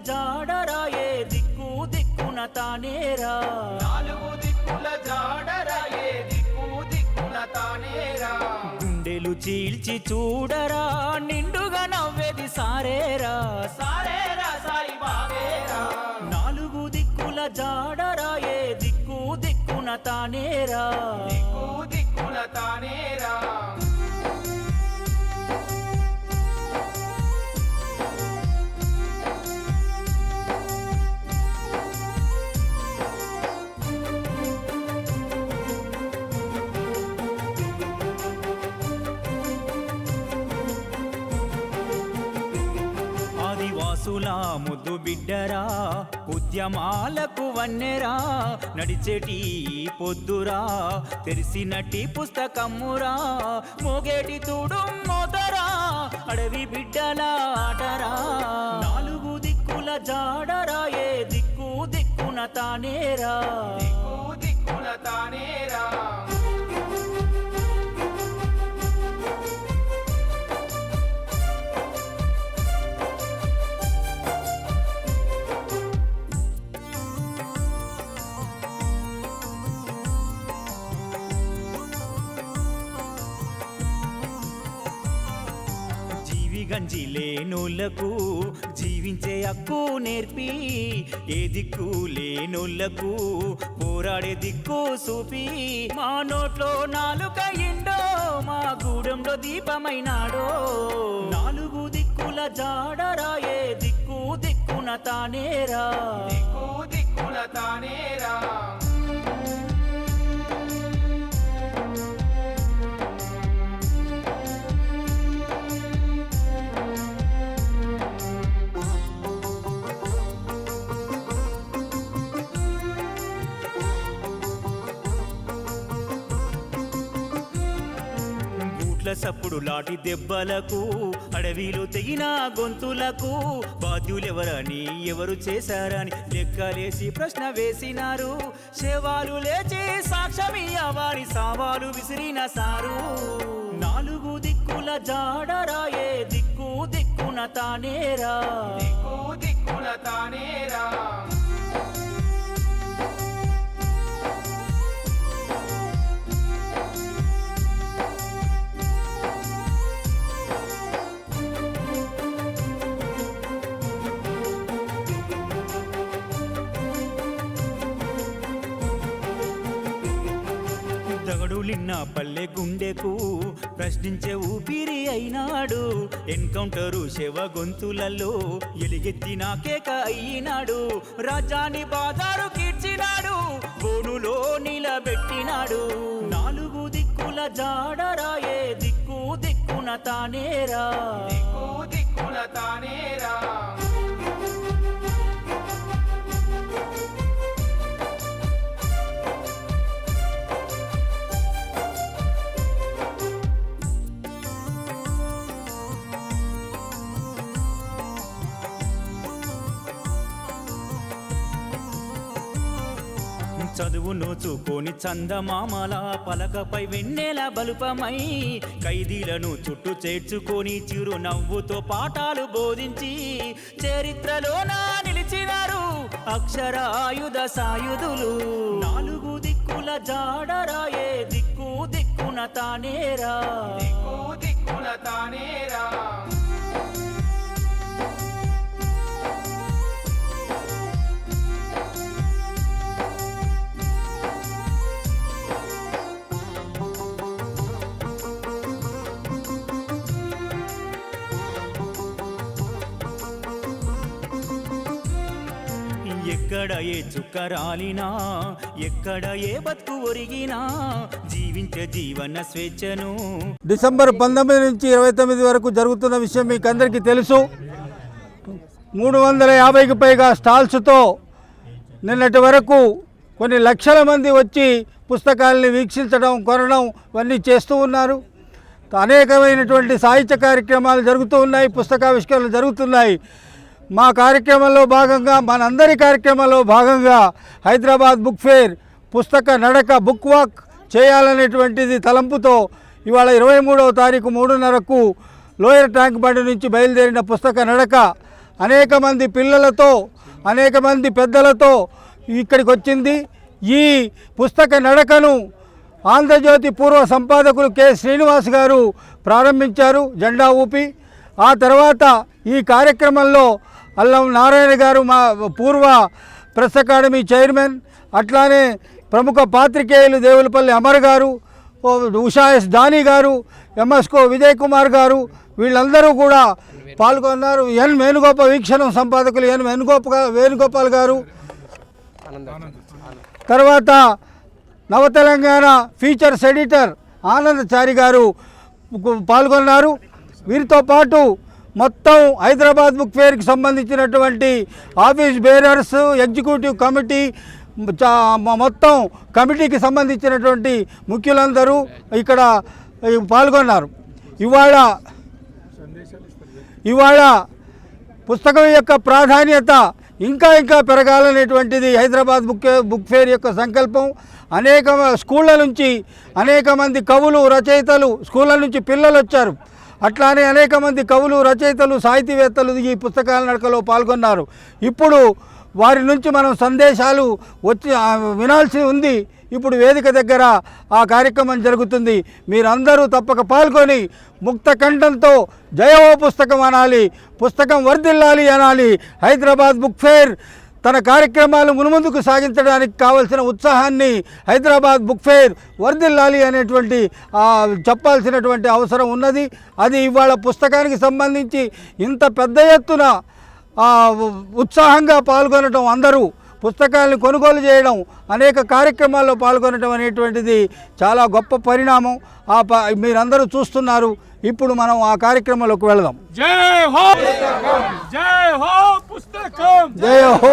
జాడరాయే దిక్కు దిక్కున తానేరా నాలుగు దిక్కుల జాడరాయే దిక్కు దిక్కున తానేరా గుండెలు చీల్చి చూడరా నిండుగా నవ్వేది సారేరా సారేరా సాయి బావేరా నాలుగు దిక్కుల జాడరాయే దిక్కు దిక్కున తానేరా దిక్కు దిక్కున తానేరా ఆదివాసుల ముద్దు బిడ్డరా ఉద్యమాలకు వన్నెరా నడిచేటి పొద్దురా తెరిసినట్టి పుస్తకమ్మురా మోగేటి తూడు మోతరా అడవి బిడ్డల ఆటరా నాలుగు దిక్కుల జాడరాయే దిక్కు దిక్కున తానేరా దిక్కు దిక్కున తానేరా గంజి లేనోళ్లకు జీవించే హక్కు నేర్పి ఏ దిక్కు లేనోళ్లకు పోరాడే దిక్కు చూపి మా నోట్లో నాలుకయిండో మా గూడెంలో దీపమైనాడో నాలుగు దిక్కుల జాడరాయే దిక్కు దిక్కున తానేరా దిక్కు దిక్కున తానేరా సప్పుడు లాటి దెబ్బలకు అడవిలో తెగిన గొంతులకు బాధ్యులెవరని ఎవరు చేశారని లెక్కలేసి ప్రశ్న వేసినారు శవాలు లేచి సాక్ష్యమియ్యవారి సావాలు విసిరిన సారు నాలుగు దిక్కుల జాడరాయే దిక్కు దిక్కున తానేరా దిక్కు దిక్కున తానేరా దగడులిన్న పల్లె గుండెకు ప్రశ్నించే ఊపిరి అయినాడు ఎన్కౌంటరు శవ గొంతులలో ఎలిగెత్తిన కేక అయినాడు రాజాని బాజారు కీర్చినాడు బోనులో నిలబెట్టినాడు నాలుగు దిక్కుల జాడరాయే దిక్కు దిక్కున తానేరా దిక్కు దిక్కున తానేరా చదువు నోచుకొని చందమామల పలకపై వెన్నెల బలుపమై ఖైదీలను చుట్టూ చేర్చుకొని చిరునవ్వుతో పాఠాలు బోధించి చరిత్రలోన నిలిచినారు అక్షరాయుధ సాయుధులు నాలుగు దిక్కుల జాడరాయే దిక్కు దిక్కున తానేరా దిక్కు దిక్కున తానేరా ఎక్కడ ఏ చుక్క రాలినా ఎక్కడ ఏ బతుకు ఒరిగినా జీవించే జీవన స్వేచ్ఛను డిసెంబర్ 19 నుంచి 29 వరకు జరుగుతున్న విషయం మీకు అందరికీ తెలుసు. 350కి పైగా స్టాల్స్తో నిన్నటి వరకు కొన్ని లక్షల మంది వచ్చి పుస్తకాలని వీక్షించడం కొనడం ఇవన్నీ చేస్తూ ఉన్నారు. అనేకమైనటువంటి సాహిత్య కార్యక్రమాలు జరుగుతూ ఉన్నాయి, పుస్తకావిష్కరణలు జరుగుతున్నాయి. మా కార్యక్రమంలో భాగంగా మనందరి కార్యక్రమంలో భాగంగా హైదరాబాద్ బుక్ ఫేర్ పుస్తక నడక బుక్ వాక్ చేయాలనేటువంటిది తలంపుతో ఇవాళ 23వ తారీఖు 3:30కు లోయర్ ట్యాంక్ బండ్ నుంచి బయలుదేరిన పుస్తక నడక అనేక మంది పిల్లలతో అనేక మంది పెద్దలతో ఇక్కడికి వచ్చింది. ఈ పుస్తక నడకను ఆంధ్రజ్యోతి పూర్వ సంపాదకులు కె శ్రీనివాస్ గారు ప్రారంభించారు జెండా ఊపి. ఆ తర్వాత ఈ కార్యక్రమంలో అల్లం నారాయణ గారు మా పూర్వ ప్రెస్ అకాడమీ చైర్మన్, అట్లానే ప్రముఖ పాత్రికేయులు దేవులపల్లి అమర్ గారు, ఉషా ఎస్ దాని గారు, ఎంఎస్కో విజయ్ కుమార్ గారు, వీళ్ళందరూ కూడా పాల్గొన్నారు. ఎన్ వేణుగోపాల్ వీక్షణం సంపాదకులు ఎన్ వేణుగోపాల్ గారు, తర్వాత నవ తెలంగాణ ఫీచర్స్ ఎడిటర్ ఆనందచారి గారు పాల్గొన్నారు. వీరితో పాటు మొత్తం హైదరాబాద్ బుక్ ఫేర్కి సంబంధించినటువంటి ఆఫీస్ బేరర్స్, ఎగ్జిక్యూటివ్ కమిటీ, మొత్తం కమిటీకి సంబంధించినటువంటి ముఖ్యులందరూ ఇక్కడ పాల్గొన్నారు. ఇవాళ పుస్తకం యొక్క ప్రాధాన్యత ఇంకా పెరగాలనేటువంటిది హైదరాబాద్ బుక్ ఫేర్ యొక్క సంకల్పం. అనేక స్కూళ్ళ నుంచి అనేక మంది కవులు, రచయితలు, స్కూళ్ళ నుంచి పిల్లలు వచ్చారు. అట్లానే అనేక మంది కవులు, రచయితలు, సాహితీవేత్తలు ఈ పుస్తకాల నడకలో పాల్గొన్నారు. ఇప్పుడు వారి నుంచి మనం సందేశాలు వినాల్సి ఉంది. ఇప్పుడు వేదిక దగ్గర ఆ కార్యక్రమం జరుగుతుంది. మీరందరూ తప్పక పాల్గొని ముక్త కంఠంతో జయహో పుస్తకం అనాలి, పుస్తకం వర్ధిల్లాలి అనాలి. హైదరాబాద్ బుక్ ఫేర్ తన కార్యక్రమాలు మునుముందుకు సాగించడానికి కావలసిన ఉత్సాహాన్ని హైదరాబాద్ బుక్ ఫేర్ వర్ధిల్లాలి అనేటువంటి చెప్పాల్సినటువంటి అవసరం ఉన్నది. అది ఇవాళ పుస్తకానికి సంబంధించి ఇంత పెద్ద ఎత్తున ఉత్సాహంగా పాల్గొనడం, అందరూ పుస్తకాలను కొనుగోలు చేయడం, అనేక కార్యక్రమాల్లో పాల్గొనడం అనేటువంటిది చాలా గొప్ప పరిణామం. మీరందరూ చూస్తున్నారు. ఇప్పుడు మనం ఆ కార్యక్రమంలోకి వెళదాం. జై హో పుస్తకం, జై హో పుస్తకం, జై హో.